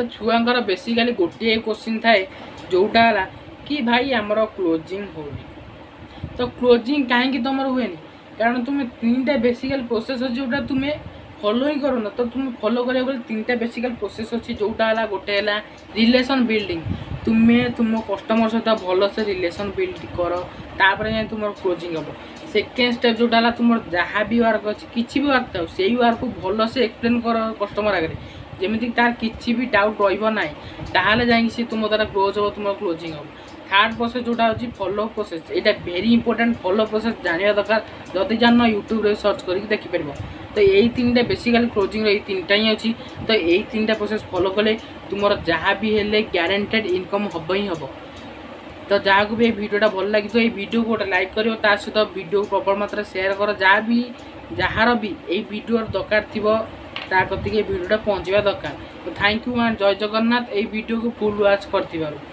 तो छुआंकर बेसिकली गोटे क्वेश्चन थाए जोटा है कि भाई आमर क्लोजिंग होनी तो क्लोजिंग कहीं तुम हुए कारण तुम्हें 3टा बेसिकल प्रोसेस अच्छे जोटा तुम्हें फॉलो ही करो ना तो तुम्हें फॉलो करा 3टा बेसिकल प्रोसेस अच्छी जोटा है गोटे है रिलेशन बिल्डिंग तुम्हें तुम कस्टमर सहित भलसे रिलेशन बिल्ड कर तापर जाए तुम क्लोजिंग हम सेकेंड स्टेप जोटा है तुम जहाँ भी वर्क अच्छे किसी भी वर्क था से वर्क को भलसे एक्सप्लेन कर कस्टमर आगे जमीक तार किसी भी डाउट रहा ताहले जाए तुम द्वारा क्लोज हो तुम क्लोजिंग हम थर्ड प्रोसेस जोटा होची फॉलो प्रोसेस एटा वेरी इंपोर्टेंट फॉलो प्रोसेस जानिया दरकार जदि जान यूट्यूब रे सर्च करके देखि परबो तो यही 3टा बेसिकली क्लोजिंग रे 3टा ही अच्छी तो यही 3टा प्रोसेस फॉलो कले तुमर जहाँ भी हेले ग्यारंटेड इनकम हम ही हम तो जहाँ को भी ये वीडियोटा भल लगी तो ये वीडियो को गोटे लाइक करो ता सहित वीडियो को प्रबल मात्रा शेयर कर जहाँ भी जार भी ये वीडियो दरकार थी कति वीडियोटा पहुँचवा दरकार तो थैंक यू एंड जय जगन्नाथ ये वीडियो को फुल वाच कर